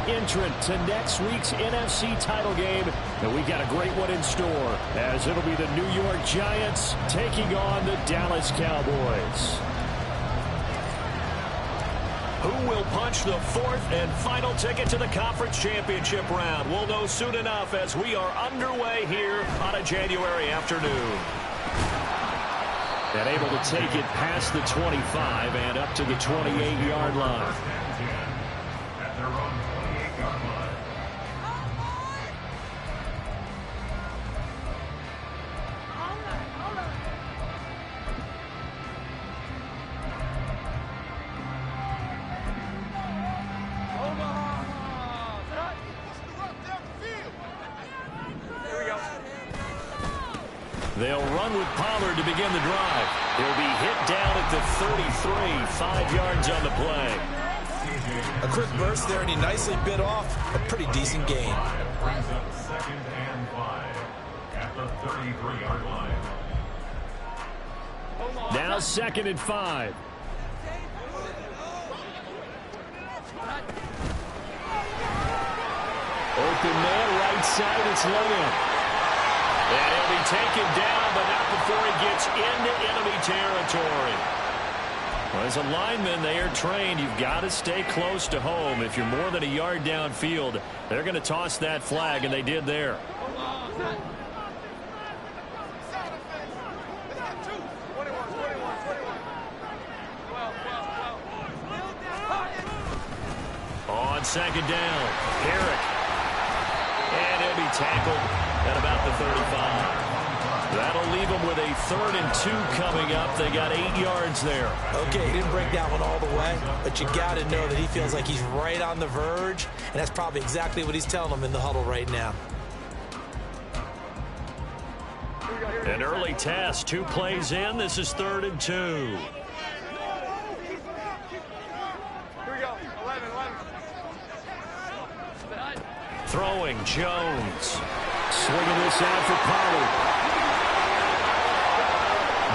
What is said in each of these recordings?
entrant to next week's NFC title game. And we got a great one in store, as it'll be the New York Giants taking on the Dallas Cowboys. Who will punch the fourth and final ticket to the conference championship round? We'll know soon enough as we are underway here on a January afternoon. And able to take it past the 25 and up to the 28-yard line. They'll run with Pollard to begin the drive. He'll be hit down at the 33, 5 yards on the play. A quick burst there, and he nicely bit off a pretty decent gain. That brings up 2nd and 5 at the 33-yard line. Now 2nd and 5. Open man, right side, it's Logan. And he'll be taken down, but not before he gets into enemy territory. Well, as a lineman, they are trained. You've got to stay close to home. If you're more than a yard downfield, they're going to toss that flag, and they did there. On 2nd down, Herrick. And he'll be tackled at about the 35. That'll leave them with a 3rd and 2 coming up. They got 8 yards there. Okay, he didn't break that one all the way, but you got to know that he feels like he's right on the verge, and that's probably exactly what he's telling them in the huddle right now. An early test, 2 plays in. This is 3rd and 2. Here we go, 11. Throwing, Jones. Swinging this out for Pollard.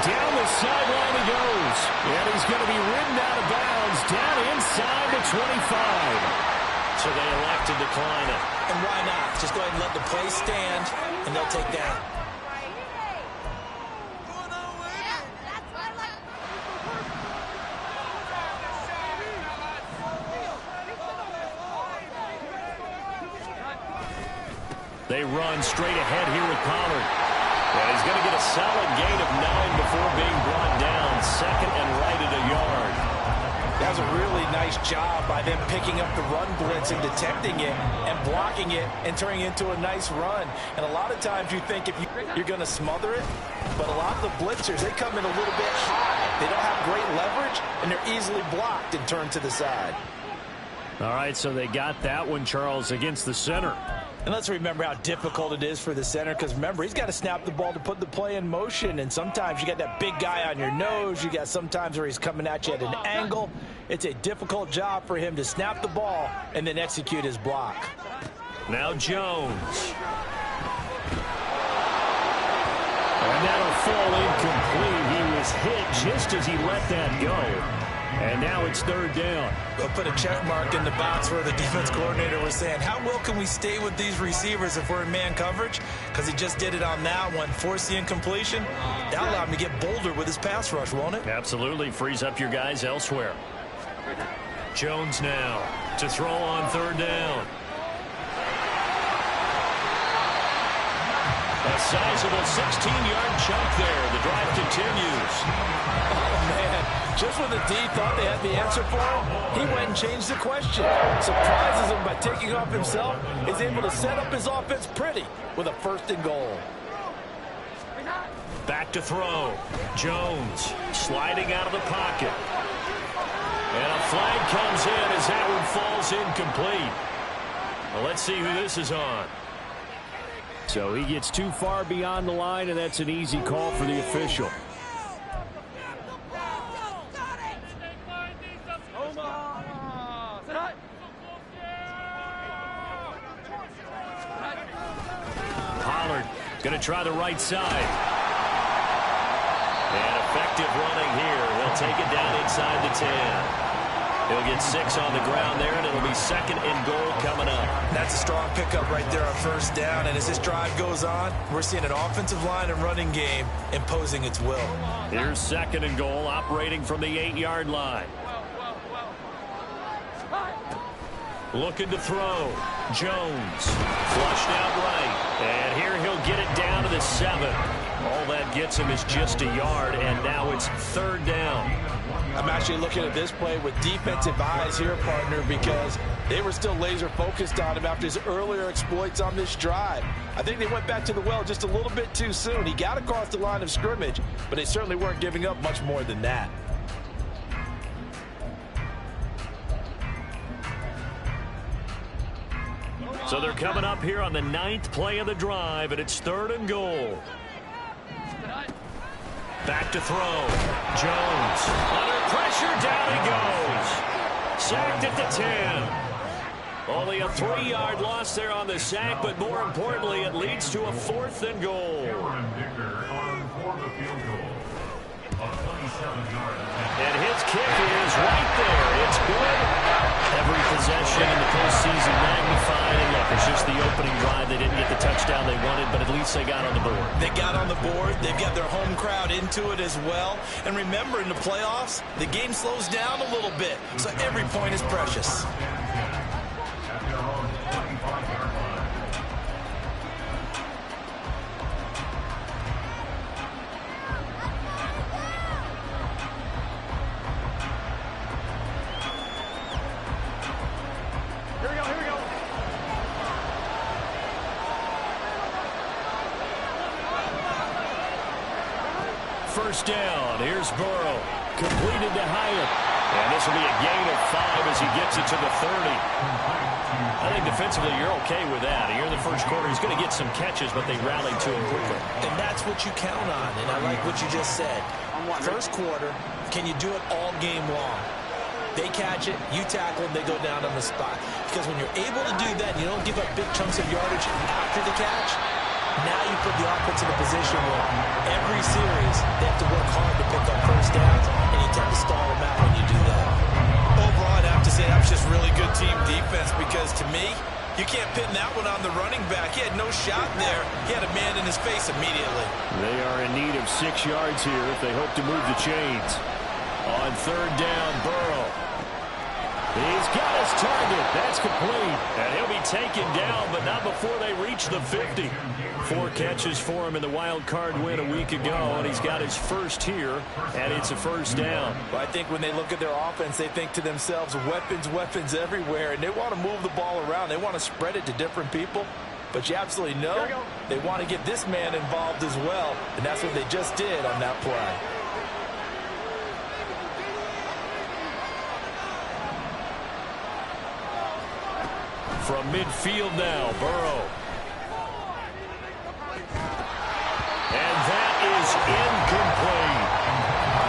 Down the sideline he goes. And he's going to be ridden out of bounds down inside the 25. So they elect to decline it. And why not? Just go ahead and let the play stand, and they'll take that. They run straight ahead here with Pollard. And he's going to get a solid gain of 9 before being brought down. 2nd and right at a yard. That was a really nice job by them picking up the run blitz and detecting it and blocking it and turning it into a nice run. And a lot of times you think if you're going to smother it, but a lot of the blitzers, they come in a little bit high. They don't have great leverage, and they're easily blocked and turned to the side. All right, so they got that one, Charles, against the center. And let's remember how difficult it is for the center, because remember, he's got to snap the ball to put the play in motion, and sometimes you got that big guy on your nose. You got sometimes where he's coming at you at an angle. It's a difficult job for him to snap the ball and then execute his block. Now Jones. And that'll fall incomplete. He was hit just as he let that go. And now it's 3rd down. We'll put a check mark in the box where the defense coordinator was saying, how well can we stay with these receivers if we're in man coverage? Because he just did it on that one. Force the incompletion. That'll allow him to get bolder with his pass rush, won't it? Absolutely. Frees up your guys elsewhere. Jones now to throw on 3rd down. A sizable 16-yard chunk there. The drive continues. Oh, man. Just when the D thought they had the answer for him, he went and changed the question. Surprises him by taking off himself. Is able to set up his offense pretty with a 1st and goal. Back to throw. Jones sliding out of the pocket. And a flag comes in as that one falls incomplete. Well, let's see who this is on. So he gets too far beyond the line, and that's an easy call for the official. Pollard going to try the right side. And effective running here. They'll take it down inside the 10. He'll get 6 on the ground there, and it'll be 2nd and goal coming up. That's a strong pickup right there on first down. And as this drive goes on, we're seeing an offensive line and running game imposing its will. Here's 2nd and goal, operating from the 8-yard line. Looking to throw. Jones flushed out right. And here he'll get it down to the 7. All that gets him is just a yard, and now it's 3rd down. I'm actually looking at this play with defensive eyes here, partner, because they were still laser focused on him after his earlier exploits on this drive. I think they went back to the well just a little bit too soon. He got across the line of scrimmage, but they certainly weren't giving up much more than that. So they're coming up here on the 9th play of the drive, and it's 3rd and goal. Back to throw. Jones under pressure, down he goes. Sacked at the 10. Only a 3-yard loss there on the sack, but more importantly, it leads to a 4th and goal. And his kick is right there. It's good. Every possession in the postseason magnified. And look, it's just the opening drive. They didn't get the touchdown they wanted, but at least they got on the board. They got on the board. They've got their home crowd into it as well. And remember, in the playoffs, the game slows down a little bit. So every point is precious. First down. Here's Burrow. Completed to Hyatt. And this will be a gain of 5 as he gets it to the 30. I think defensively you're okay with that. Here in the first quarter, he's going to get some catches, but they rallied to him quickly. And that's what you count on, and I like what you just said. First quarter, can you do it all game long? They catch it, you tackle them, they go down on the spot. Because when you're able to do that and you don't give up big chunks of yardage after the catch, now you put the offense in a position where every series they have to work hard to pick up first downs, and you tend to stall them out when you do that. Overall, I'd have to say that was just really good team defense, because to me, you can't pin that one on the running back. He had no shot there. He had a man in his face immediately. They are in need of 6 yards here if they hope to move the chains. On 3rd down, Burrow. He's got his target. That's complete. And he'll be taken down, but not before they reach the 50. 4 catches for him in the wild card win a week ago, and he's got his first here, and it's a first down. Well, I think when they look at their offense, they think to themselves, weapons, weapons everywhere, and they want to move the ball around. They want to spread it to different people. But you absolutely know they want to get this man involved as well, and that's what they just did on that play. From midfield now, Burrow. And that is incomplete.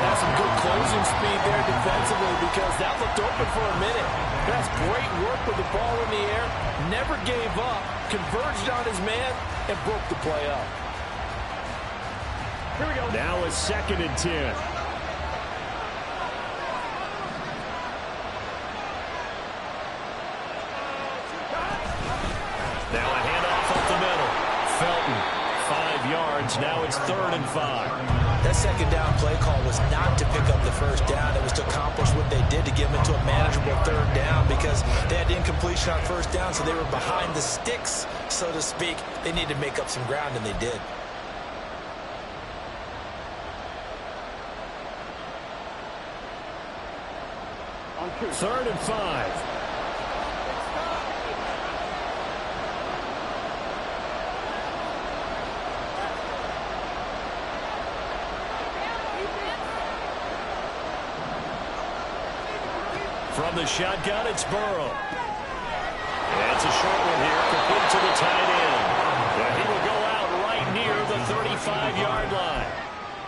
That's some good closing speed there defensively, because that looked open for a minute. That's great work with the ball in the air. Never gave up, converged on his man, and broke the play up. Here we go. Now a 2nd and 10. Now a handoff up the middle. Felton, 5 yards. Now it's 3rd and 5. That second down play call was not to pick up the first down. It was to accomplish what they did, to get them into a manageable 3rd down, because they had incompletion on first down, so they were behind the sticks, so to speak. They needed to make up some ground, and they did. On 3rd and 5. From the shotgun, it's Burrow. That's a short one here, complete to the tight end. And he will go out right near the 35-yard line.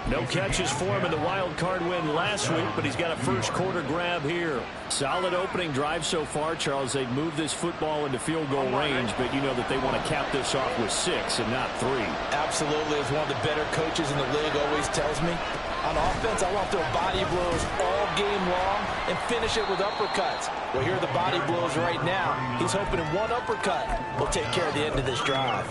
No catches for him in the wild card win last week, but he's got a first quarter grab here. Solid opening drive so far, Charles. They've moved this football into field goal range, but you know that they want to cap this off with 6 and not 3. Absolutely. As one of the better coaches in the league always tells me, on offense, I want their body blows all game long, and finish it with uppercuts. Well, here are the body blows right now. He's hoping in one uppercut will take care of the end of this drive.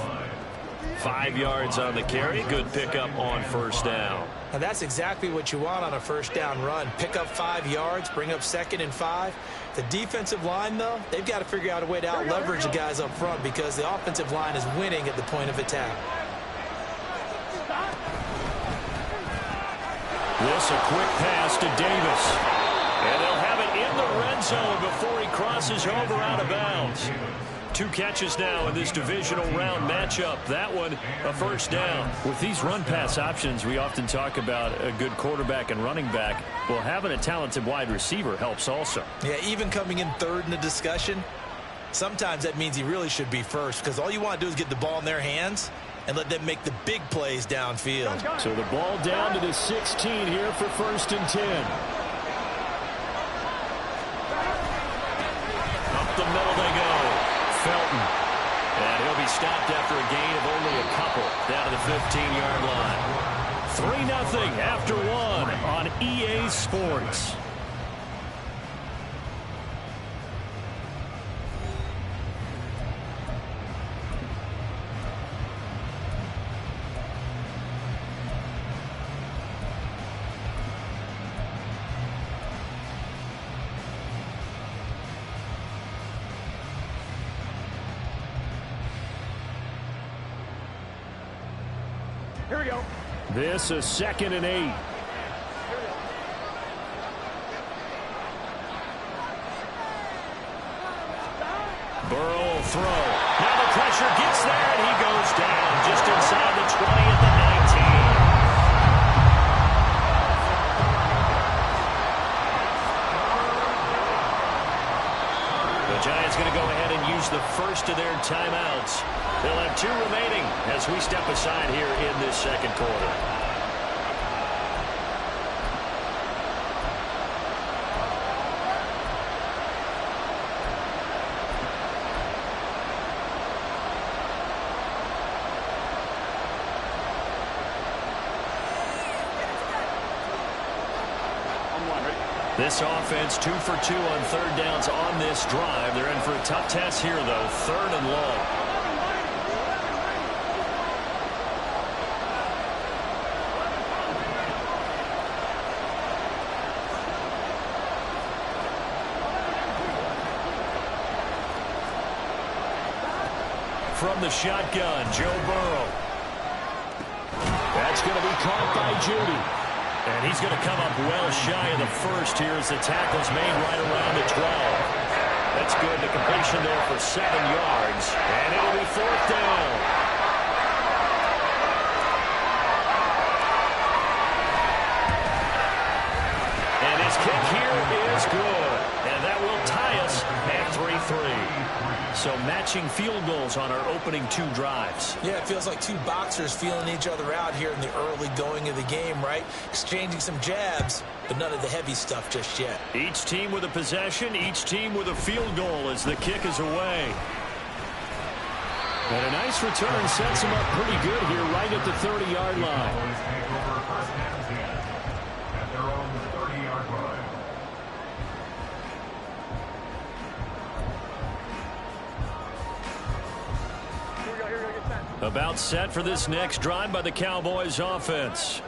5 yards on the carry. Good pickup on first down. Now that's exactly what you want on a first down run. Pick up 5 yards, bring up 2nd and 5. The defensive line, though, they've got to figure out a way to out-leverage the guys up front because the offensive line is winning at the point of attack. This a quick pass to Davis. And they'll have it in the red zone before he crosses over out of bounds. 2 catches now in this divisional round matchup. That one a first down. With these run-pass options, we often talk about a good quarterback and running back. Well, having a talented wide receiver helps also. Yeah, even coming in third in the discussion, sometimes that means he really should be first because all you want to do is get the ball in their hands and let them make the big plays downfield. So the ball down to the 16 here for 1st and 10. Up the middle they go. Felton. And he'll be stopped after a gain of only a couple down to the 15-yard line. 3-0 after 1 on EA Sports. Here we go. This is 2nd and 8. Burrow will throw. Now the pressure gets there, and he goes down just inside the 20 at the 19. The Giants going to go ahead and use the first of their timeouts. They'll have 2 remaining as we step aside here in this second quarter. This offense 2 for 2 on 3rd downs on this drive. They're in for a tough test here, though. 3rd and long. From the shotgun, Joe Burrow. That's going to be caught by Judy. And he's going to come up well shy of the first here as the tackle's made right around the 12. That's good. The completion there for 7 yards. And it'll be 4th down. And his kick here is good. And that will tie us at 3-3. So matching field goals on our opening 2 drives. Yeah, it feels like 2 boxers feeling each other out here in the early going of the game, right? Exchanging some jabs, but none of the heavy stuff just yet. Each team with a possession, each team with a field goal as the kick is away. And a nice return sets them up pretty good here right at the 30-yard line. At their own 30-yard line. About set for this next drive by the Cowboys offense.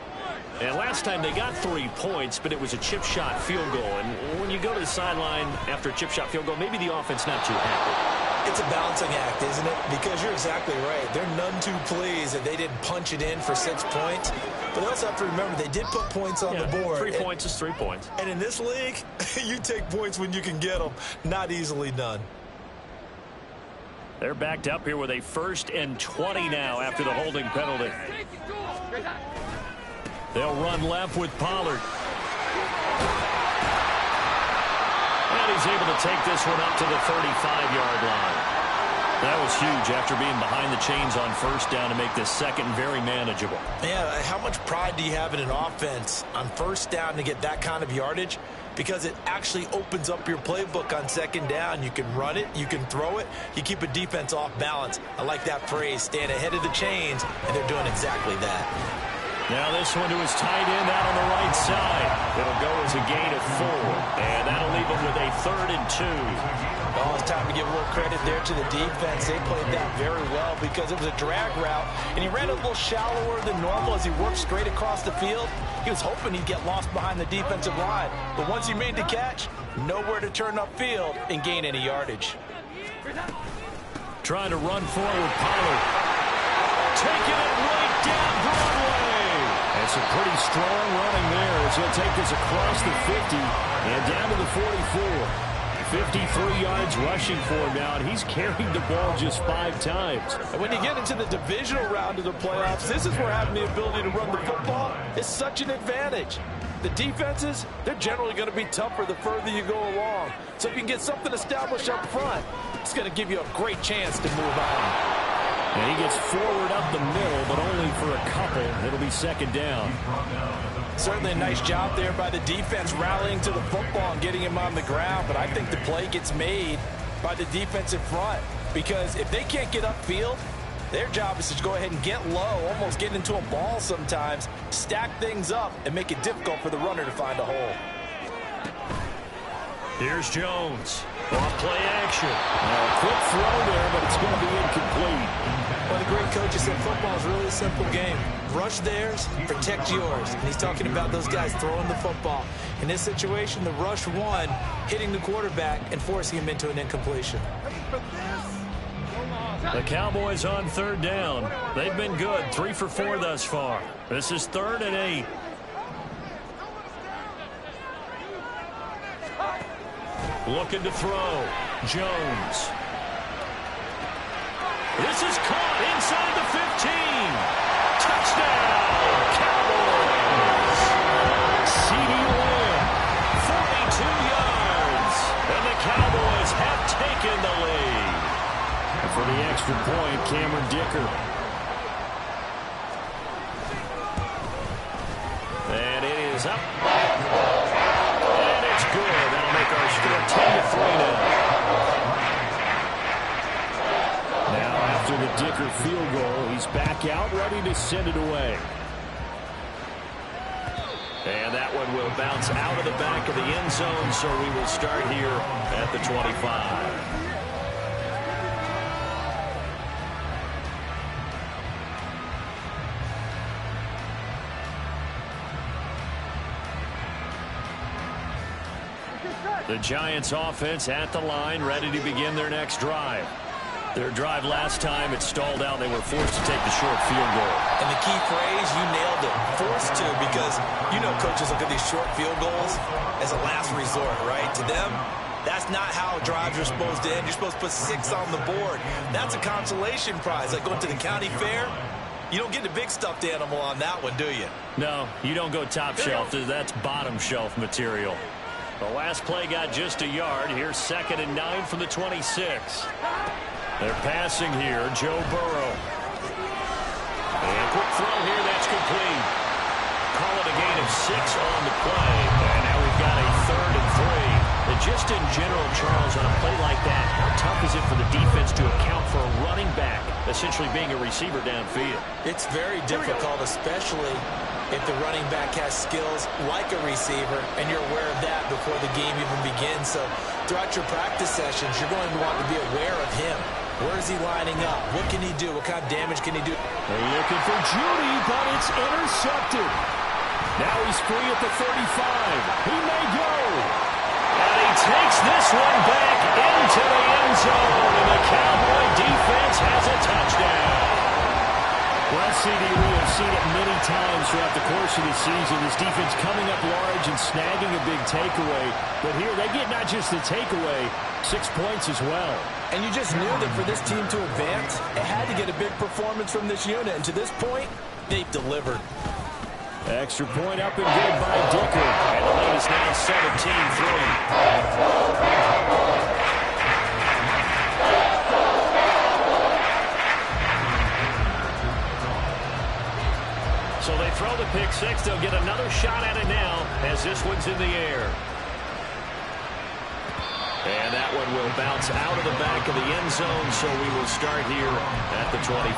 And last time they got 3 points, but it was a chip shot field goal. And when you go to the sideline after a chip shot field goal, maybe the offense not too happy. It's a balancing act, isn't it? Because you're exactly right. They're none too pleased that they didn't punch it in for 6 points. But they also have to remember they did put points on the board. 3 points is 3 points. And in this league, you take points when you can get them. Not easily done. They're backed up here with a 1st and 20 now after the holding penalty. They'll run left with Pollard. And he's able to take this one up to the 35-yard line. That was huge after being behind the chains on 1st down to make this second very manageable. Yeah, how much pride do you have in an offense on 1st down to get that kind of yardage? Because it actually opens up your playbook on 2nd down. You can run it, you can throw it, you keep a defense off balance. I like that phrase, stand ahead of the chains, and they're doing exactly that. Now this one to his tight end out on the right side. It'll go as a gain of 4. And that'll leave him with a 3rd and 2. Oh, it's time to give a little credit there to the defense. They played that very well because it was a drag route, and he ran a little shallower than normal as he worked straight across the field. He was hoping he'd get lost behind the defensive line. But once he made the catch, nowhere to turn upfield and gain any yardage. Trying to run forward, Pollard. Taking it right down Broadway. And some pretty strong running there as he'll take this across the 50 and down to the 44. 53 yards rushing for him now, and he's carried the ball just 5 times. And when you get into the divisional round of the playoffs, this is where having the ability to run the football is such an advantage. The defenses, they're generally going to be tougher the further you go along. So if you can get something established up front, it's going to give you a great chance to move on. And he gets forward up the middle, but only for a couple. It'll be 2nd down. Certainly a nice job there by the defense rallying to the football and getting him on the ground. But I think the play gets made by the defensive front, because if they can't get upfield, their job is to go ahead and get low, almost get into a ball sometimes, stack things up, and make it difficult for the runner to find a hole. Here's Jones. Off play action. Quick throw there, but it's going to be incomplete. Well, the great coaches said football is really a simple game. Rush theirs, protect yours. And he's talking about those guys throwing the football. In this situation, the rush one, hitting the quarterback and forcing him into an incompletion. The Cowboys on 3rd down. They've been good, 3 for 4 thus far. This is 3rd and 8. Looking to throw. Jones. This is caught inside the 15. Touchdown, Cowboys. CD Lamb, 42 yards. And the Cowboys have taken the lead. And for the extra point, Cameron Dicker. And it is up. And it's good. That'll make our score 10-3 now. Now after the Dicker field goal, he's back out, ready to send it away. And that one will bounce out of the back of the end zone, so we will start here at the 25. The Giants offense at the line, ready to begin their next drive. Their drive last time, it stalled out. They were forced to take the short field goal. And the key phrase, you nailed it, forced to, because you know coaches look at these short field goals as a last resort, right? To them, that's not how drives are supposed to end. You're supposed to put 6 on the board. That's a consolation prize, like going to the county fair. You don't get the big stuffed animal on that one, do you? No, you don't go top shelf. That's bottom shelf material. The last play got just a yard. Here's 2nd and 9 from the 26. They're passing here. Joe Burrow. And quick throw here. That's complete. Call it a gain of 6 on the play. And now we've got a 3rd and 3. And just in general, Charles, on a play like that, how tough is it for the defense to account for a running back essentially being a receiver downfield? It's very difficult, especially if the running back has skills like a receiver, and you're aware of that before the game even begins. So throughout your practice sessions, you're going to want to be aware of him. Where is he lining up? What can he do? What kind of damage can he do? They're looking for Judy, but it's intercepted. Now he's free at the 35. He may go. And he takes this one back into the end zone, and the Cowboy defense has a touchdown. Well, CD, we have seen it many times throughout the course of the season. This defense coming up large and snagging a big takeaway. But here they get not just the takeaway, 6 points as well. And you just knew that for this team to advance, it had to get a big performance from this unit. And to this point, they've delivered. Extra point up and good by Dicker. And the lead is now 17-3. So they throw the pick 6. They'll get another shot at it now as this one's in the air. And that one will bounce out of the back of the end zone, so we will start here at the 25.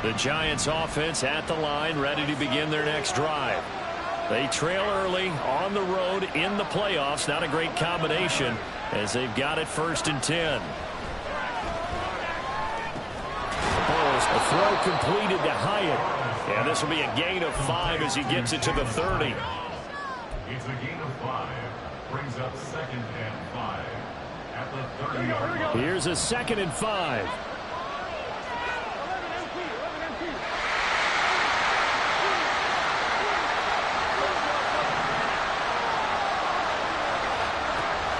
The Giants offense at the line, ready to begin their next drive. They trail early on the road in the playoffs. Not a great combination as they've got it 1st and 10. A throw completed to Hyatt. And this will be a gain of 5 as he gets it to the 30. It's a gain of 5. Brings up 2nd and 5 at the 30-yard line. Here's a 2nd and 5.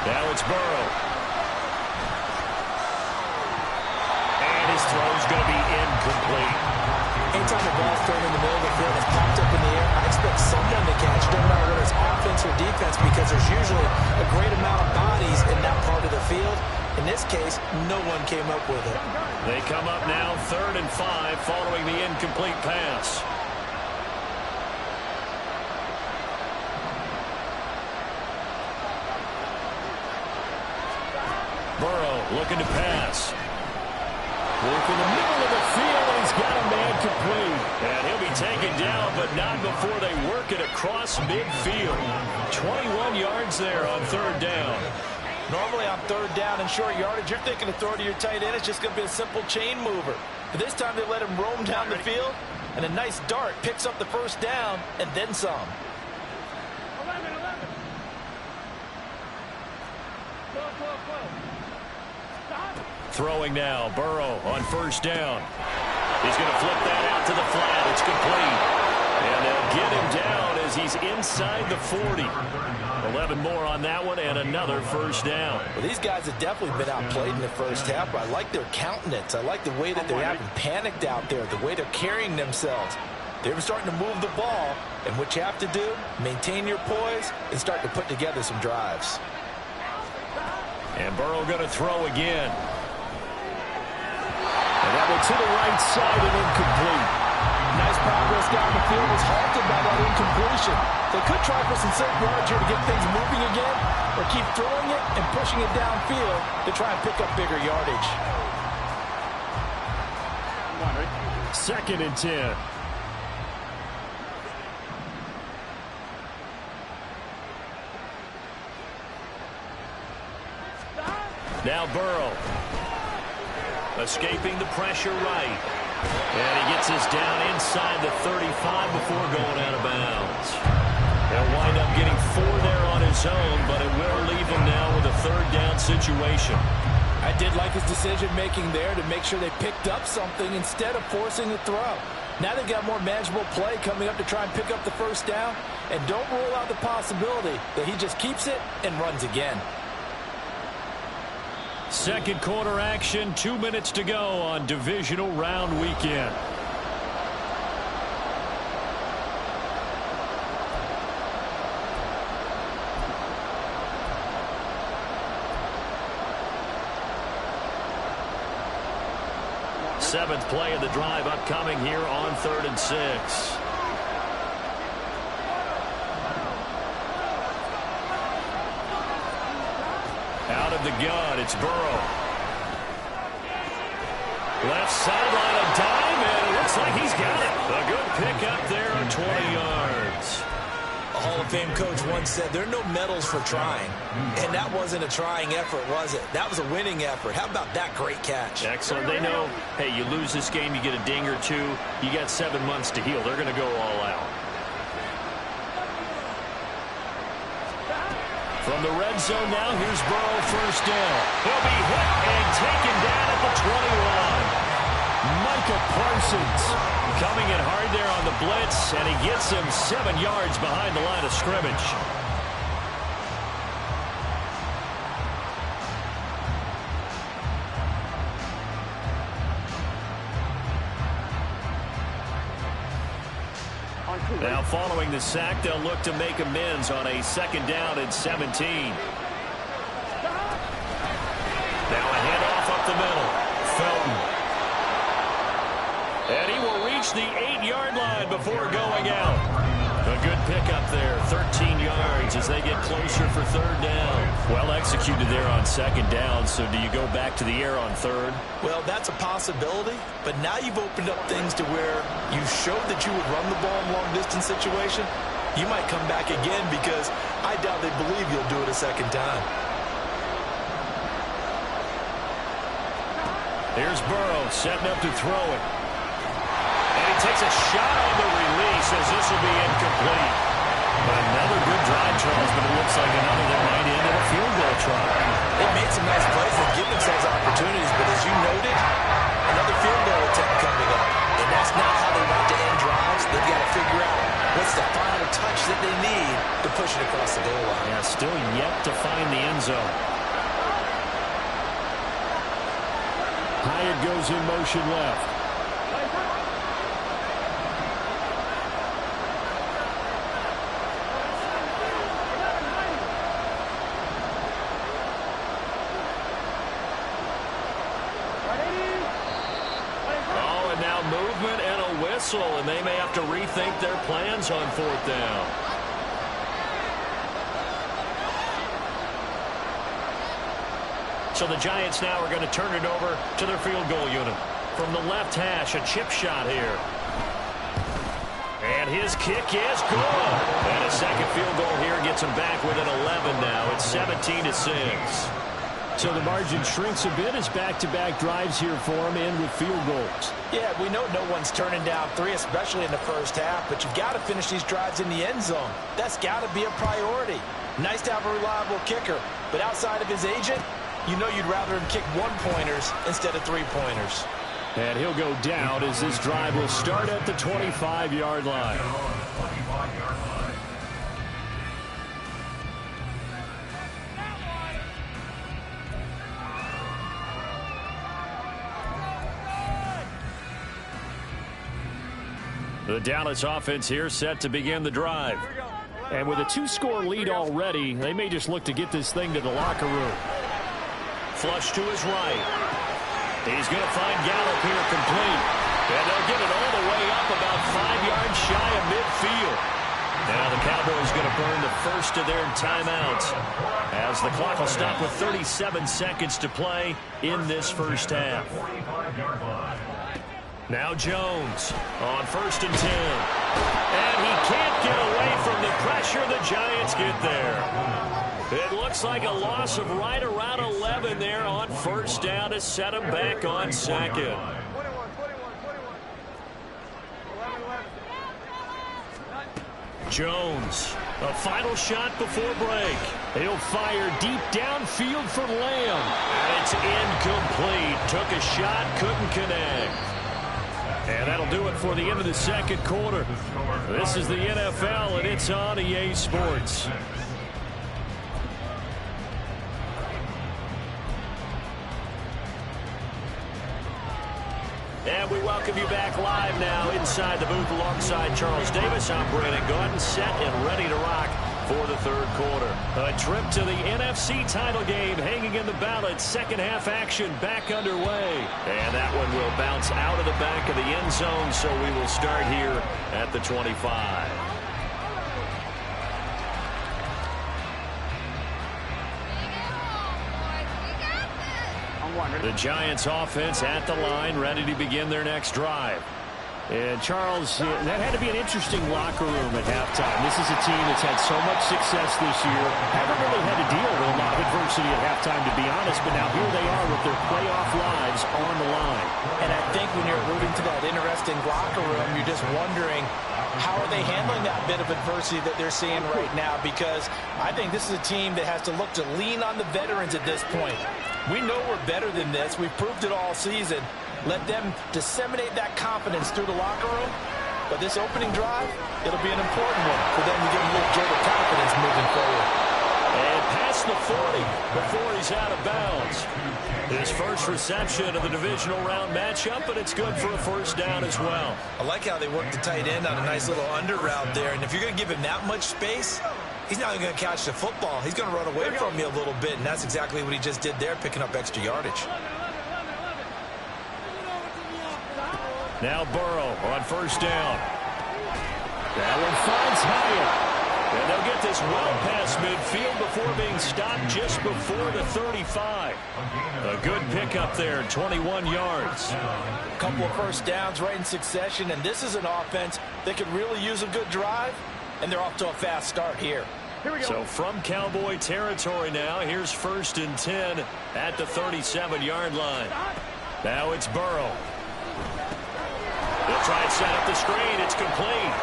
Now it's Burrow. And his throw's going to be incomplete. Anytime the ball's thrown in the middle of the field and popped up in the air, I expect someone to catch. Doesn't matter whether it's offense or defense, because there's usually a great amount of bodies in that part of the field. In this case, no one came up with it. They come up now 3rd and 5 following the incomplete pass. Burrow looking to pass. Work in the middle of the field, and he's got a man complete. And he'll be taken down, but not before they work it across midfield. 21 yards there on 3rd down. Normally on 3rd down and short yardage, you're thinking to throw to your tight end. It's just going to be a simple chain mover. But this time they let him roam down the field, and a nice dart picks up the 1st down and then some. 11. Throwing now, Burrow on 1st down. He's going to flip that out to the flat. It's complete. And they'll get him down as he's inside the 40. 11 more on that one and another 1st down. Well, these guys have definitely been outplayed in the 1st half, but I like their countenance. I like the way that they're having panicked out there, the way they're carrying themselves. They're starting to move the ball, and what you have to do, maintain your poise and start to put together some drives. And Burrow going to throw again. And that one to the right side and incomplete. Nice progress down the field, was halted by that incompletion. They could try for some safe yards here to get things moving again, or keep throwing it and pushing it downfield to try and pick up bigger yardage. 2nd and 10. Now Burrow. Escaping the pressure right. And he gets us down inside the 35 before going out of bounds. He'll wind up getting 4 there on his own, but it will leave him now with a 3rd down situation. I did like his decision-making there to make sure they picked up something instead of forcing the throw. Now they've got more manageable play coming up to try and pick up the 1st down, and don't rule out the possibility that he just keeps it and runs again. 2nd quarter action, 2 minutes to go on divisional round weekend. Seventh play of the drive upcoming here on 3rd and 6. Out of the gun, it's Burrow. Left sideline, a dime, and it looks like he's got it. A good pickup there on 20 yards. A Hall of Fame coach once said there are no medals for trying. And that wasn't a trying effort, was it? That was a winning effort. How about that great catch? Excellent. They know, hey, you lose this game, you get a ding or 2. You got 7 months to heal. They're going to go all out. From the red zone now, here's Burrow 1st down. He'll be hit and taken down at the 21. Micah Parsons coming in hard there on the blitz, and he gets him 7 yards behind the line of scrimmage. Now following the sack, they'll look to make amends on a 2nd down and 17. Now a handoff up the middle. Felton. And he will reach the 8-yard line before going out. A good pickup there, 13 yards as they get closer for third down. Well executed there on second down, so do you go back to the air on third? Well, that's a possibility, but now you've opened up things to where you showed that you would run the ball in long-distance situation. You might come back again because I doubt they believe you'll do it a second time. Here's Burrow setting up to throw it. And he takes a shot on the release as this will be incomplete. Another good drive, Charles, but it looks like another that might end in a field goal try. They made some nice plays and give themselves opportunities, but as you noted, another field goal attempt coming up. And that's not how they want to end drives. They've got to figure out what's the final touch that they need to push it across the goal line. Yeah, still yet to find the end zone. Hyatt goes in motion left. Oh, and now movement and a whistle, and they may have to rethink their plans on fourth down. So the Giants now are going to turn it over to their field goal unit. From the left hash, a chip shot here. And his kick is good. And a second field goal here gets him back within 11 now. It's 17-6. So the margin shrinks a bit as back-to-back drives here for him, and with field goals. Yeah, we know no one's turning down three, especially in the first half, but you've got to finish these drives in the end zone. That's got to be a priority. Nice to have a reliable kicker, but outside of his agent, you know you'd rather him kick one-pointers instead of three-pointers. And he'll go down as this drive will start at the 25-yard line. The Dallas offense here set to begin the drive. And with a two-score lead already, they may just look to get this thing to the locker room. Flush to his right. He's going to find Gallup here complete. And they'll get it all the way up about 5 yards shy of midfield. Now the Cowboys going to burn the first of their timeouts as the clock will stop with 37 seconds to play in this first half. Now Jones on 1st and 10. And he can't get away from the pressure. The Giants get there. It looks like a loss of right around 11 there on first down to set him back on second. Jones, a final shot before break. He'll fire deep downfield for Lamb. And it's incomplete. Took a shot, couldn't connect. And that'll do it for the end of the second quarter. This is the NFL, and it's on EA Sports. And we welcome you back live now inside the booth alongside Charles Davis. I'm Brandon Gordon, set and ready to rock for the third quarter. A trip to the NFC title game hanging in the balance. Second half action back underway. And that one will bounce out of the back of the end zone, so we will start here at the 25. The Giants offense at the line, ready to begin their next drive. And Charles, that had to be an interesting locker room at halftime. This is a team that's had so much success this year. Haven't really had to deal with a lot of adversity at halftime, to be honest, but now here they are with their playoff lives on the line. And I think when you're alluding to that interesting locker room, you're just wondering, how are they handling that bit of adversity that they're seeing right now? Because I think this is a team that has to look to lean on the veterans at this point. We know we're better than this. We've proved it all season. Let them disseminate that confidence through the locker room. But this opening drive, it'll be an important one for them to get a little jolt of confidence moving forward. And past the 40 before he's out of bounds. His first reception of the divisional round matchup, but it's good for a first down as well. I like how they work the tight end on a nice little under route there. And if you're going to give him that much space, he's not even going to catch the football. He's going to run away from you a little bit, and that's exactly what he just did there, picking up extra yardage. Now Burrow on first down. That one finds Hyatt. And they'll get this well past midfield before being stopped just before the 35. A good pickup there, 21 yards. A couple of first downs right in succession, and this is an offense that could really use a good drive, and they're off to a fast start here. Here we go. So from Cowboy territory now, here's 1st and 10 at the 37-yard line. Now it's Burrow. They'll try and set up the screen. It's complete.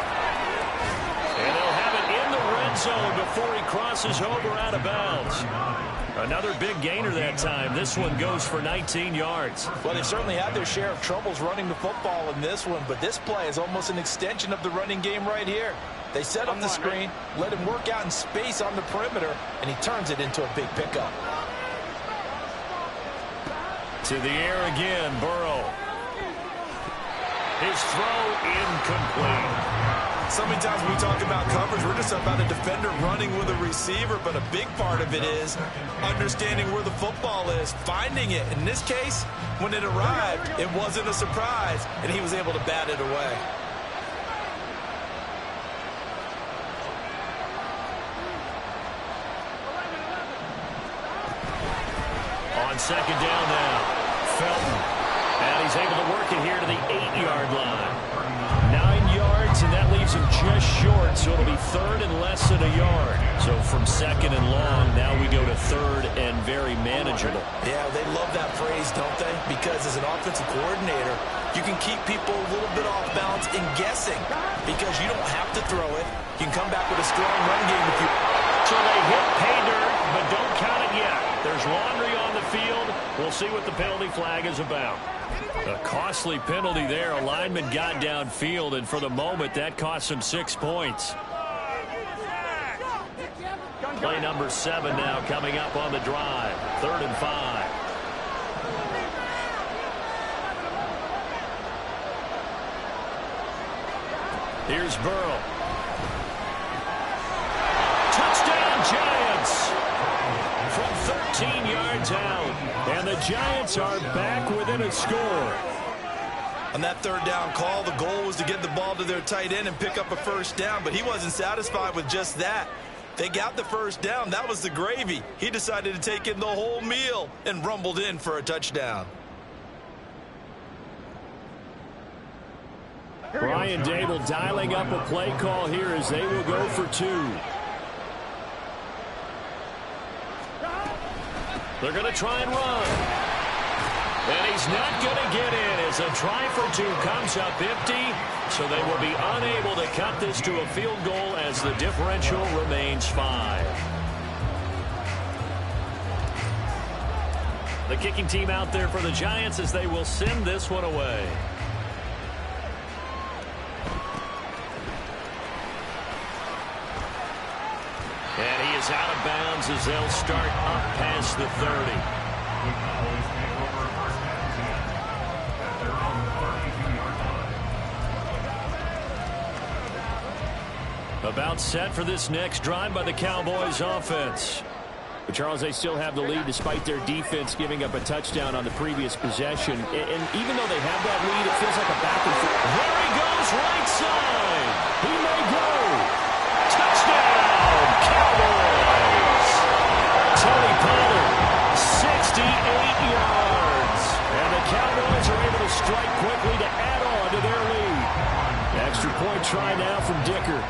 And they'll have it in the red zone before he crosses over out of bounds. Another big gainer that time. This one goes for 19 yards. Well, they certainly had their share of troubles running the football in this one, but this play is almost an extension of the running game right here. They set up the screen, let him work out in space on the perimeter, and he turns it into a big pickup. To the air again, Burrow. His throw incomplete. So many times when we talk about coverage, we're just about a defender running with a receiver, but a big part of it is understanding where the football is, finding it. In this case, when it arrived, it wasn't a surprise, and he was able to bat it away. On 2nd down now, Felton. And he's able to work it here to the 8-yard line. 9 yards, and that leaves him just short, so it'll be 3rd and less than a yard. So from 2nd and long, now we go to 3rd and very manageable. Yeah, they love that phrase, don't they? Because as an offensive coordinator, you can keep people a little bit off balance and guessing because you don't have to throw it. You can come back with a strong run game if you... So they hit pay dirt, but don't count it yet. There's laundry on the field. We'll see what the penalty flag is about. A costly penalty there. A lineman got downfield, and for the moment, that cost him 6 points. Play number 7 now coming up on the drive. 3rd and 5. Here's Burrow. Touchdown, Giants! From 13 yards out. And the Giants are back within a score. On that 3rd down call, the goal was to get the ball to their tight end and pick up a 1st down, but he wasn't satisfied with just that. They got the 1st down. That was the gravy. He decided to take in the whole meal and rumbled in for a touchdown. Brian Dable dialing up a play call here as they will go for 2. They're going to try and run. And he's not going to get in as a try for 2 comes up empty. So they will be unable to cut this to a field goal as the differential remains 5. The kicking team out there for the Giants as they will send this one away. And he is out of bounds as they'll start up past the 30. About set for this next drive by the Cowboys offense. But Charles, they still have the lead despite their defense giving up a touchdown on the previous possession. And even though they have that lead, it feels like a back and forth. There he goes, right side. He may go. Touchdown, Cowboys. Tony Pollard, 68 yards. And the Cowboys are able to strike quickly to add on to their lead. Extra point try now from Dicker.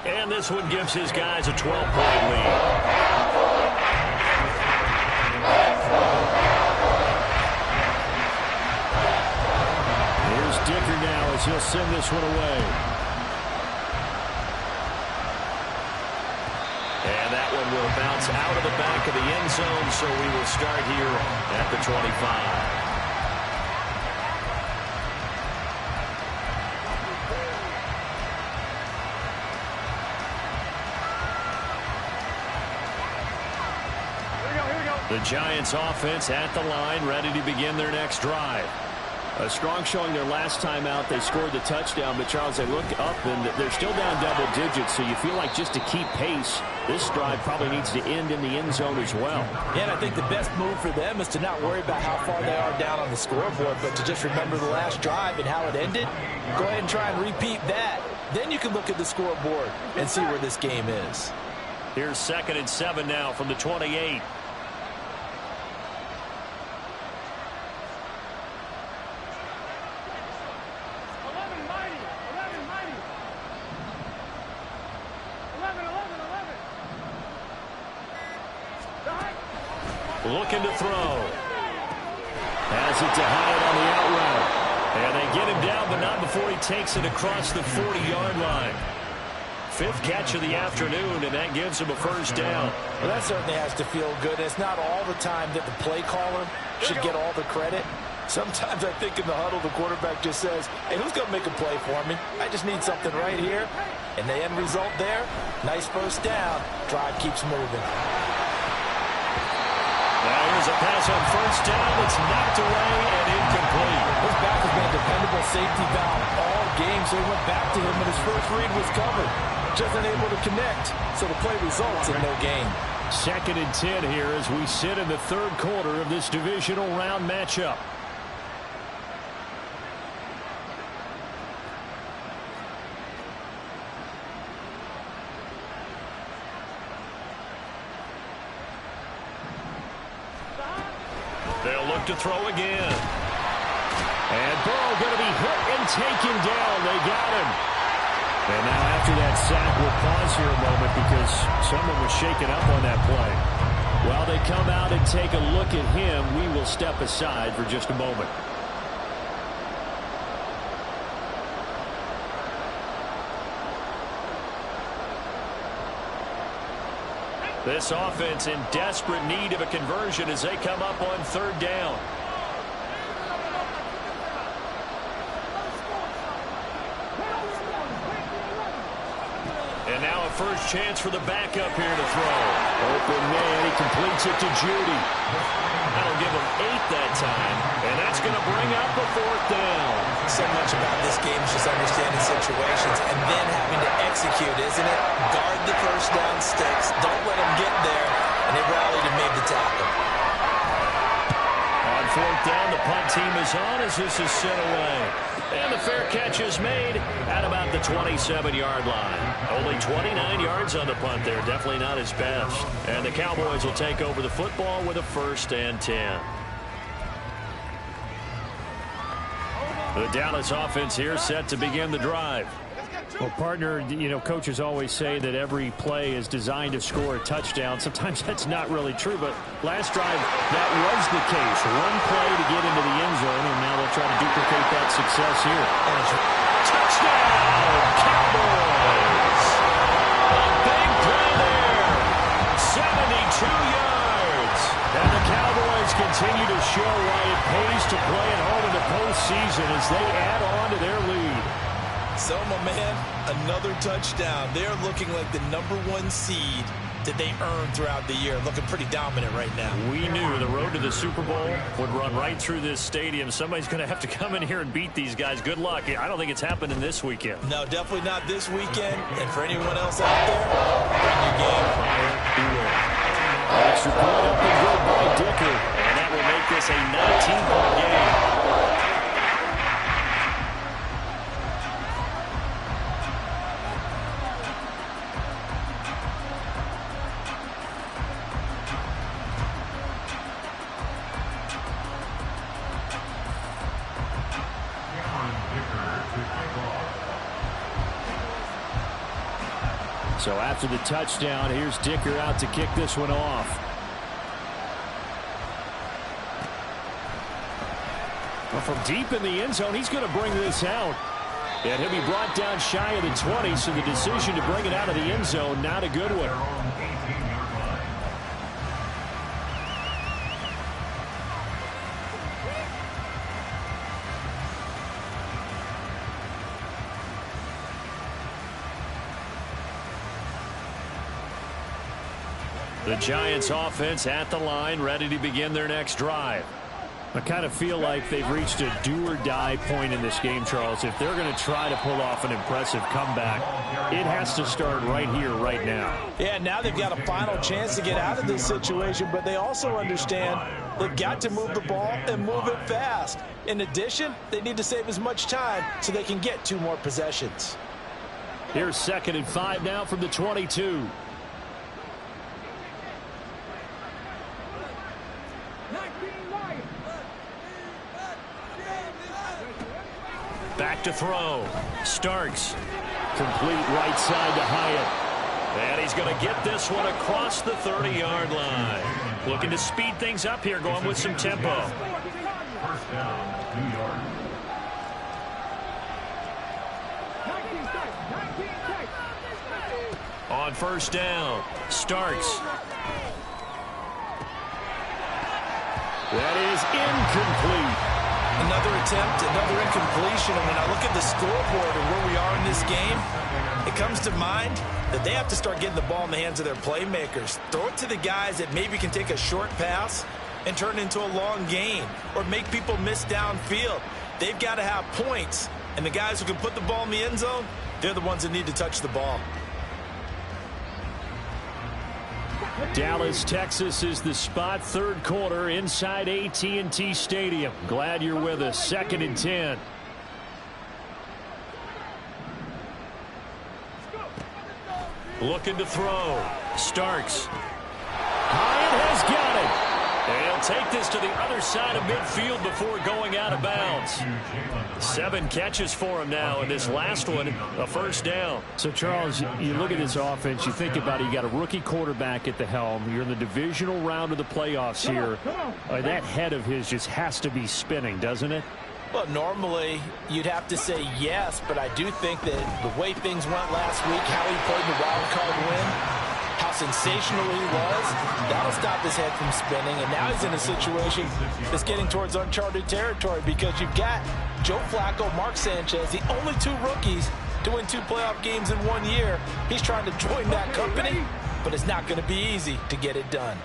And this one gives his guys a 12-point lead. Here's Dicker now as he'll send this one away. And that one will bounce out of the back of the end zone, so we will start here at the 25. The Giants offense at the line, ready to begin their next drive. A strong showing their last time out. They scored the touchdown, but Charles, they look up and they're still down double digits, so you feel like just to keep pace, this drive probably needs to end in the end zone as well. Yeah, and I think the best move for them is to not worry about how far they are down on the scoreboard, but to just remember the last drive and how it ended. Go ahead and try and repeat that. Then you can look at the scoreboard and see where this game is. Here's 2nd and 7 now from the 28. Looking to throw. Has it to Hyatt on the out route. And they get him down, but not before he takes it across the 40-yard line. 5th catch of the afternoon, and that gives him a first down. Well, that certainly has to feel good. It's not all the time that the play caller should get all the credit. Sometimes I think in the huddle, the quarterback just says, hey, who's going to make a play for me? I just need something right here. And the end result there, nice first down. Drive keeps moving. Now here's a pass on first down. It's knocked away and incomplete. This back has been a dependable safety valve all game, so he went back to him when his first read was covered. Just unable to connect, so the play results in no gain. 2nd and 10 here as we sit in the 3rd quarter of this divisional round matchup. They'll look to throw again. And Burrow going to be hit and taken down. They got him. And now after that sack, we'll pause here a moment because someone was shaken up on that play. While they come out and take a look at him, we will step aside for just a moment. This offense in desperate need of a conversion as they come up on 3rd down. And now a first chance for the backup here to throw. Open man, he completes it to Judy. That'll give him 8 that time, and that's going to bring up a 4th down. So much about this game is just understanding situations and then having to execute, isn't it? Guard the first down sticks. Don't let them get there. And they rallied and made the tackle. On 4th down, the punt team is on as this is sent away. And the fair catch is made at about the 27-yard line. Only 29 yards on the punt there. Definitely not his best. And the Cowboys will take over the football with a 1st and 10. The Dallas offense here set to begin the drive. Well, partner, you know, coaches always say that every play is designed to score a touchdown. Sometimes that's not really true, but last drive, that was the case. One play to get into the end zone, and now they'll try to duplicate that success here. Touchdown, Cowboys! A big play there, 72 yards. And the Cowboys continue to show why it pays to play at home in the postseason as they add on to their lead. So, my man, another touchdown. They're looking like the #1 seed that they earned throughout the year. Looking pretty dominant right now. We knew the road to the Super Bowl would run right through this stadium. Somebody's going to have to come in here and beat these guys. Good luck. I don't think it's happening this weekend. No, definitely not this weekend. And for anyone else out there, bring your game. Beware. Extra point up and good by Dicker. And that will make this a 19-point game. So after the touchdown, here's Dicker out to kick this one off. Well, from deep in the end zone, he's going to bring this out. And he'll be brought down shy of the 20, so the decision to bring it out of the end zone, not a good one. The Giants offense at the line, ready to begin their next drive. I kind of feel like they've reached a do-or-die point in this game, Charles. If they're going to try to pull off an impressive comeback, it has to start right here, right now. Yeah, now they've got a final chance to get out of this situation, but they also understand they've got to move the ball and move it fast. In addition, they need to save as much time so they can get 2 more possessions. Here's 2nd and 5 now from the 22. Back to throw. Starks. Complete right side to Hyatt. And he's going to get this one across the 30-yard line. Looking to speed things up here, going with some tempo. First down, New York. On first down, Starks. That is incomplete. Another attempt, another incompletion, and when I look at the scoreboard and where we are in this game, it comes to mind that they have to start getting the ball in the hands of their playmakers. Throw it to the guys that maybe can take a short pass and turn it into a long gain or make people miss downfield. They've got to have points, and the guys who can put the ball in the end zone, they're the ones that need to touch the ball. Dallas, Texas is the spot. 3rd quarter inside AT&T Stadium. Glad you're with us. 2nd and 10. Looking to throw. Starks. Hyatt has got it. They'll take this to the other side of midfield before going out of bounds. 7 catches for him now, and this last one, a first down. So, Charles, you look at this offense, you think about it, you got a rookie quarterback at the helm. You're in the divisional round of the playoffs here. That head of his just has to be spinning, doesn't it? Well, normally you'd have to say yes, but I do think that the way things went last week, how he played the wild card win, how sensational he was, that'll stop his head from spinning. And now he's in a situation that's getting towards uncharted territory because you've got Joe Flacco, Mark Sanchez, the only 2 rookies to win 2 playoff games in 1 year. He's trying to join that company, but it's not going to be easy to get it done.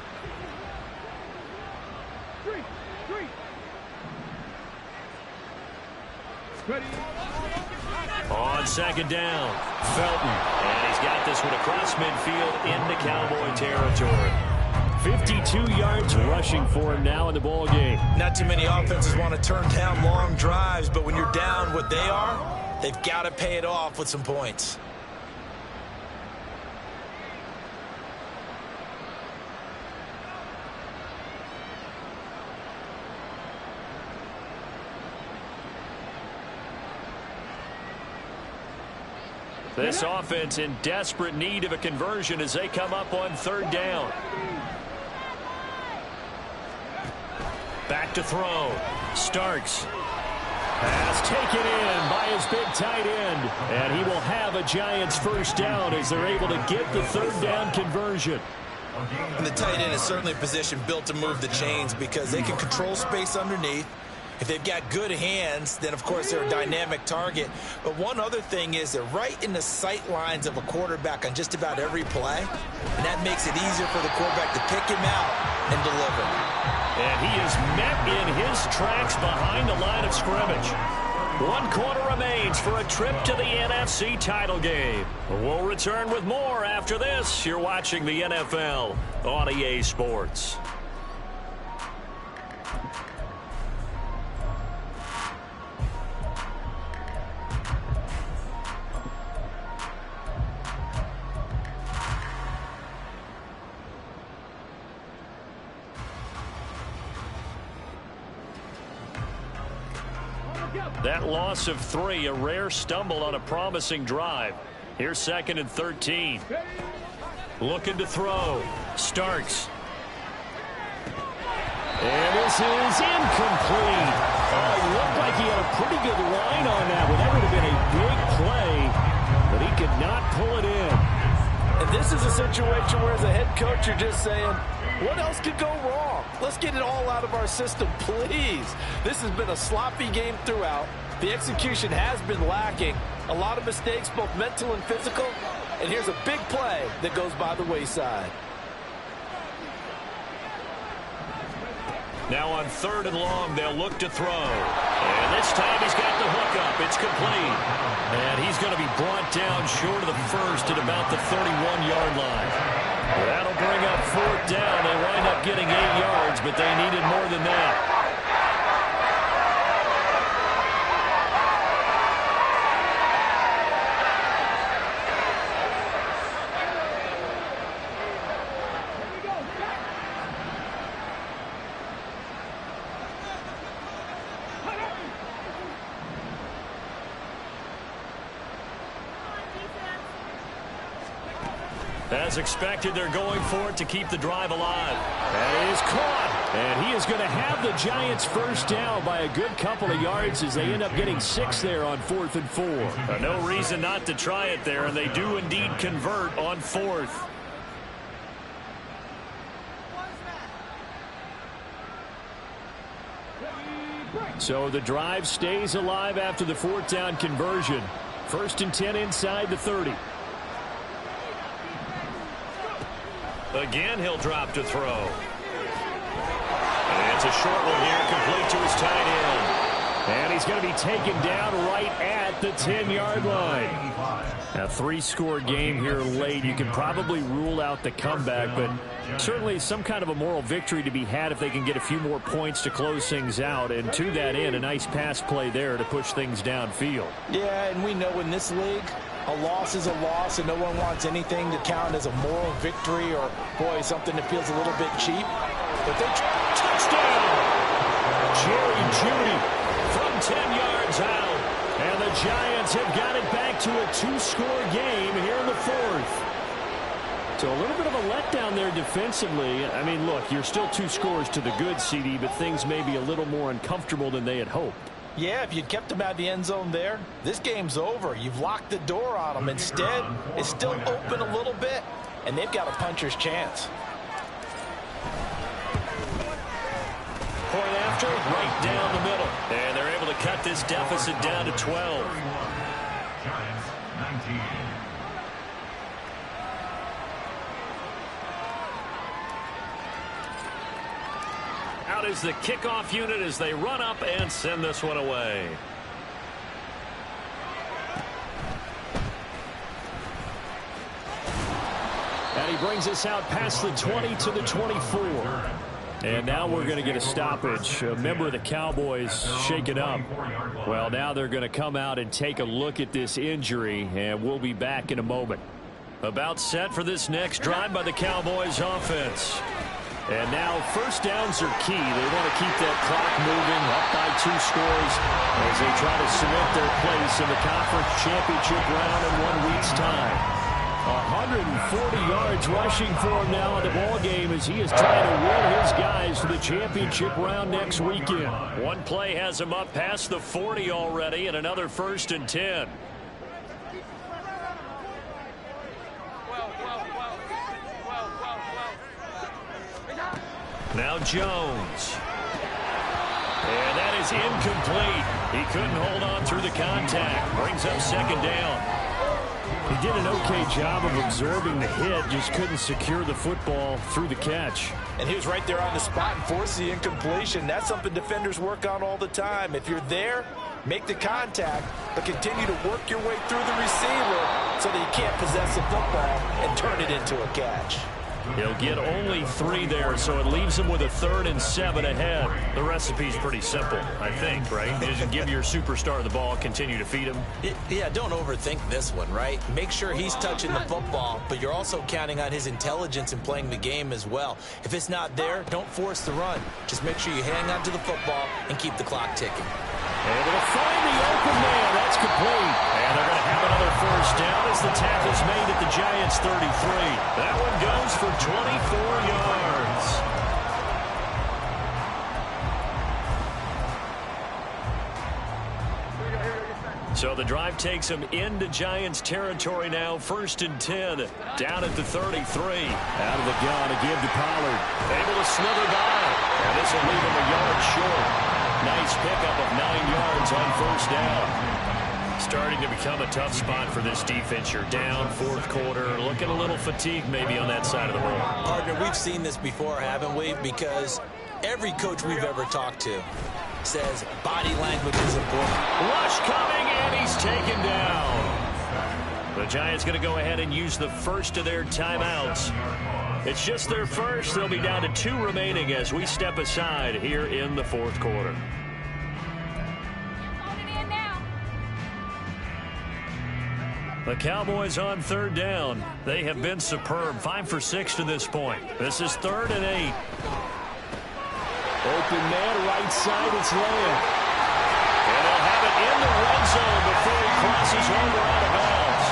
On 2nd down, Felton. And he's got this one across midfield into Cowboy territory. 52 yards rushing for him now in the ball game. Not too many offenses want to turn down long drives, but when you're down what they are, they've got to pay it off with some points. This offense in desperate need of a conversion as they come up on 3rd down. Back to throw. Starks. Pass taken in by his big tight end. And he will have a Giants first down as they're able to get the 3rd down conversion. And the tight end is certainly a position built to move the chains because they can control space underneath. If they've got good hands, then, of course, they're a dynamic target. But one other thing is they're right in the sight lines of a quarterback on just about every play. And that makes it easier for the quarterback to pick him out and deliver. And he is met in his tracks behind the line of scrimmage. 1 quarter remains for a trip to the NFC title game. We'll return with more after this. You're watching the NFL on EA Sports. That loss of 3, a rare stumble on a promising drive. Here's 2nd and 13. Looking to throw. Starks. And this is incomplete. Oh, he looked like he had a pretty good line on that one. That would have been a big play, but he could not pull it in. And this is a situation where as a head coach, you're just saying, what else could go wrong? Let's get it all out of our system, please. This has been a sloppy game throughout. The execution has been lacking. A lot of mistakes, both mental and physical. And here's a big play that goes by the wayside. Now on 3rd and long, they'll look to throw. And this time he's got the hook up. It's complete. And he's going to be brought down short of the first at about the 31-yard line. That'll bring up 4th down. They wind up getting 8 yards, but they needed more than that. As expected, they're going for it to keep the drive alive. That is caught. And he is going to have the Giants first down by a good couple of yards as they end up getting 6 there on 4th and 4. No reason not to try it there, and they do indeed convert on 4th. So the drive stays alive after the 4th down conversion. 1st and 10 inside the 30. Again, he'll drop to throw. And it's a short one here, complete to his tight end. And he's going to be taken down right at the 10-yard line. A 3-score game here late. You can probably rule out the comeback, but certainly some kind of a moral victory to be had if they can get a few more points to close things out. And to that end, a nice pass play there to push things downfield. Yeah, and we know in this league, a loss is a loss, and no one wants anything to count as a moral victory or, boy, something that feels a little bit cheap. But they touchdown! Jerry Jeudy from 10 yards out. And the Giants have got it back to a 2-score game here in the 4th. So a little bit of a letdown there defensively. I mean, look, you're still 2 scores to the good, CD, but things may be a little more uncomfortable than they had hoped. Yeah, if you'd kept him out of the end zone there, this game's over. You've locked the door on him. Instead, it's still open a little bit, and they've got a puncher's chance. Point after, right down the middle. And they're able to cut this deficit down to 12. Giants 19. Out is the kickoff unit as they run up and send this one away. And he brings us out past the 20 to the 24. And now we're going to get a stoppage. A member of the Cowboys shaken up. Well, now they're going to come out and take a look at this injury, and we'll be back in a moment. About set for this next drive by the Cowboys offense. And now first downs are key. They want to keep that clock moving up by 2 scores as they try to cement their place in the conference championship round in 1 week's time. 140 yards rushing for him now in the ballgame as he is trying to win his guys to the championship round next weekend. One play has him up past the 40 already, and another 1st and 10. Now Jones. And that is incomplete. He couldn't hold on through the contact. Brings up 2nd down. He did an okay job of absorbing the hit, just couldn't secure the football through the catch. And he was right there on the spot and forced the incompletion. That's something defenders work on all the time. If you're there, make the contact, but continue to work your way through the receiver so that you can't possess the football and turn it into a catch. He'll get only 3 there, so it leaves him with a 3rd and 7 ahead. The recipe's pretty simple, I think, right? You just give your superstar the ball, continue to feed him. Yeah, don't overthink this one, right? Make sure he's touching the football, but you're also counting on his intelligence in playing the game as well. If it's not there, don't force the run. Just make sure you hang on to the football and keep the clock ticking. Able to find the open man. That's complete. And they're going to have another 1st down as the tackle's made at the Giants' 33. That one goes for 24 yards. So the drive takes them into Giants territory now. 1st and 10. Down at the 33. Out of the gun to give to Pollard. Able to slither by. And this will leave him a yard short. Nice pickup of 9 yards on 1st down. Starting to become a tough spot for this defense. You're down 4th quarter. Looking a little fatigued maybe on that side of the ball. Partner, we've seen this before, haven't we? Because Every coach we've ever talked to says body language is important. Rush coming, and he's taken down. The Giants going to go ahead and use the first of their timeouts. It's just their first. They'll be down to 2 remaining as we step aside here in the fourth quarter. The Cowboys on third down. They have been superb. 5 for 6 to this point. This is 3rd and 8. Open man, right side, it's Lamb. And they'll have it in the red zone before he crosses over out of bounds.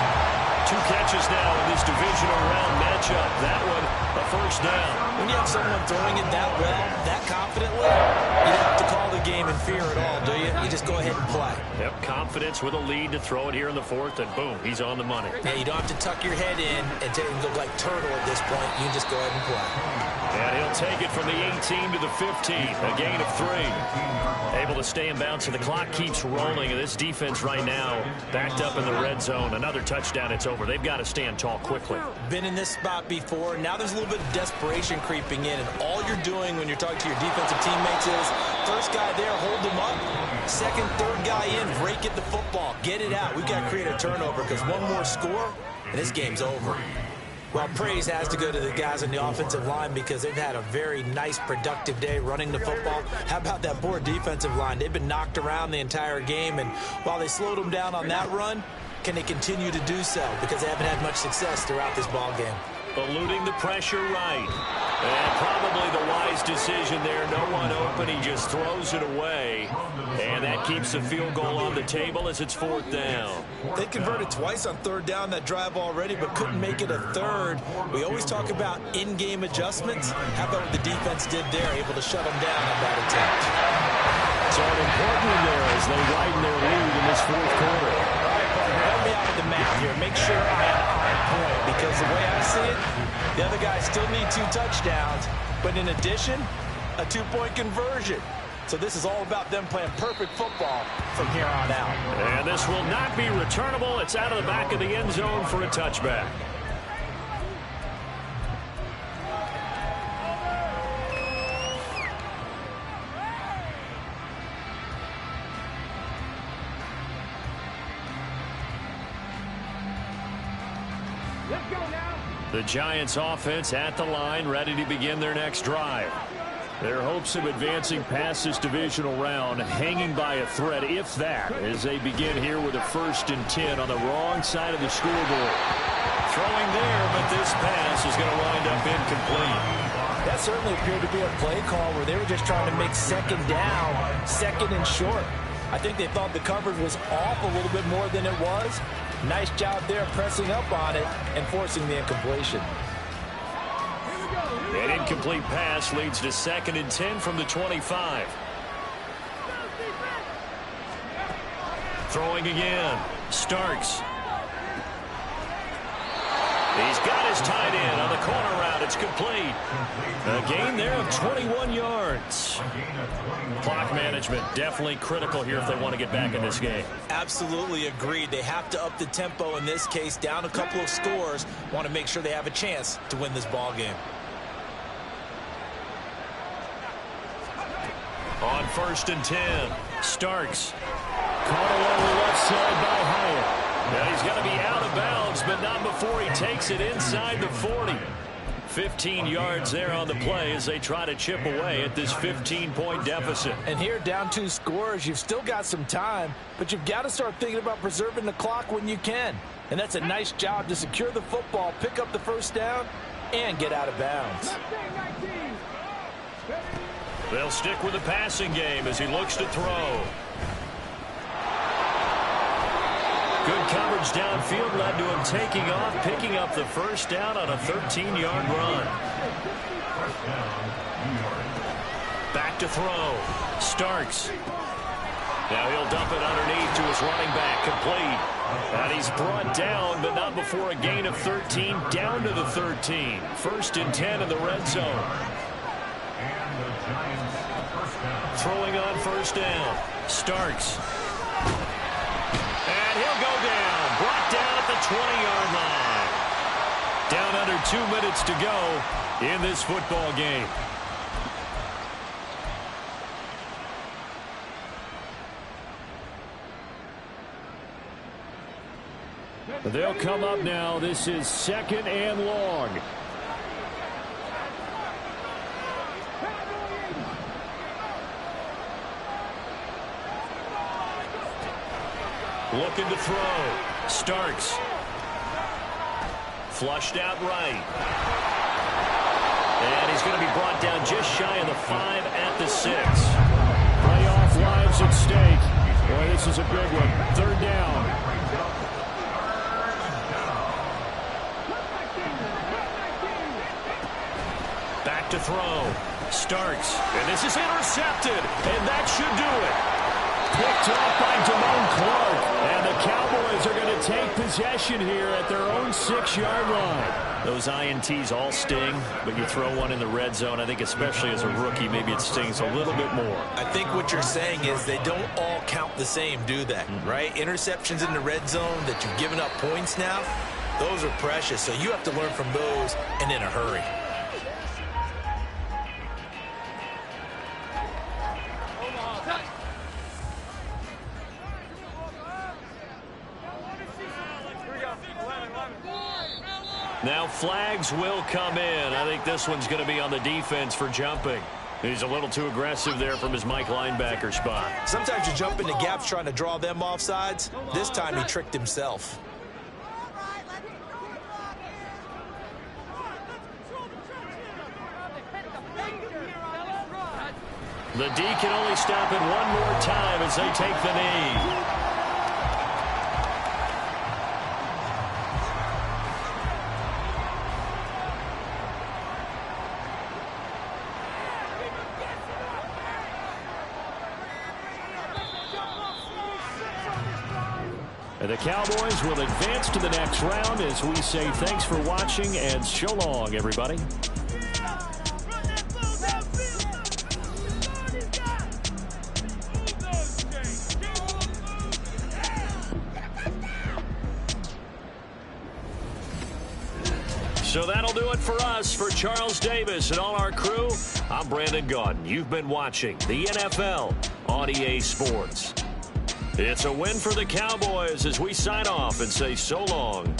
2 catches now in this divisional round matchup. That one, a first down. When you have someone throwing it that well, that confidently, you don't have to call the game in fear at all, do you? You just go ahead and play. Yep, confidence with a lead to throw it here in the 4th, and boom, he's on the money. Yeah, you don't have to tuck your head in and look like turtle at this point. You just go ahead and play. And he'll take it from the 18 to the 15, a gain of 3. Able to stay in bounds, and the clock keeps rolling. And this defense right now backed up in the red zone. Another touchdown, it's over. They've got to stand tall quickly. Been in this spot before. Now there's a little bit of desperation creeping in, and all you're doing when you're talking to your defensive teammates is first guy there, hold him up. Second, third guy in, break at the football. Get it out. We've got to create a turnover because one more score, and this game's over. Well, praise has to go to the guys on the offensive line because they've had a very nice, productive day running the football. How about that poor defensive line? They've been knocked around the entire game, and while they slowed them down on that run, can they continue to do so? Because they haven't had much success throughout this ball game. Eluding the pressure right. And probably the wise decision there. No one open. He just throws it away. And that keeps the field goal on the table as it's 4th down. They converted twice on 3rd down that drive already, but couldn't make it a 3rd. We always talk about in-game adjustments. How about what the defense did there, able to shut them down on that attempt? So important there as they widen their lead in this 4th quarter. All right, partner, help me out with the math here. Make sure I am on point, because the way I see it, the other guys still need 2 touchdowns, but in addition, a 2-point conversion. So this is all about them playing perfect football from here on out. And this will not be returnable. It's out of the back of the end zone for a touchback. Let's go now. The Giants offense at the line, ready to begin their next drive. Their hopes of advancing past this divisional round hanging by a thread, if that, as they begin here with a 1st and 10 on the wrong side of the scoreboard. Throwing there, but this pass is going to wind up incomplete. That certainly appeared to be a play call where they were just trying to make 2nd down, 2nd and short. I think they thought the coverage was off a little bit more than it was. Nice job there pressing up on it and forcing the incompletion. An incomplete pass leads to 2nd and 10 from the 25. Throwing again. Starks. He's got his tight end on the corner route. It's complete. A gain there of 21 yards. Clock management definitely critical here if they want to get back in this game. Absolutely agreed. They have to up the tempo in this case, down a couple of scores. Want to make sure they have a chance to win this ball game. On 1st and 10, Starks. Caught along the left side by Hyatt. Now he's going to be out of bounds, but not before he takes it inside the 40. 15 yards there on the play as they try to chip away at this 15-point deficit. And here, down 2 scores, you've still got some time, but you've got to start thinking about preserving the clock when you can. And that's a nice job to secure the football, pick up the 1st down, and get out of bounds. They'll stick with the passing game as he looks to throw. Good coverage downfield led to him taking off, picking up the 1st down on a 13-yard run. Back to throw. Starks. Now he'll dump it underneath to his running back, complete. And he's brought down, but not before a gain of 13, down to the 13. 1st and 10 in the red zone. Throwing on 1st down. Starks. And he'll go down. Brought down at the 20-yard line. Down under 2 minutes to go in this football game. They'll come up now. This is 2nd and long. Looking to throw. Starks. Flushed out right. And he's going to be brought down just shy of the 5 at the 6. Playoff lives at stake. Boy, this is a big one. 3rd down. Back to throw. Starks. And this is intercepted. And that should do it. Picked off by Damone Clark. And the Cowboys are going to take possession here at their own 6-yard line. Those INTs all sting, but you throw one in the red zone, I think especially as a rookie, maybe it stings a little bit more. I think what you're saying is they don't all count the same, do they? Right? Interceptions in the red zone that you've given up points now, those are precious. So you have to learn from those and in a hurry. Now flags will come in. I think this one's going to be on the defense for jumping. He's a little too aggressive there from his Mike linebacker spot. Sometimes you jump into gaps trying to draw them off sides. This time he tricked himself. The D can only stop it one more time as they take the knee. And the Cowboys will advance to the next round as we say thanks for watching and so long, everybody. So that'll do it for us. For Charles Davis and all our crew, I'm Brandon Gaudin. You've been watching the NFL on EA Sports. It's a win for the Cowboys as we sign off and say so long.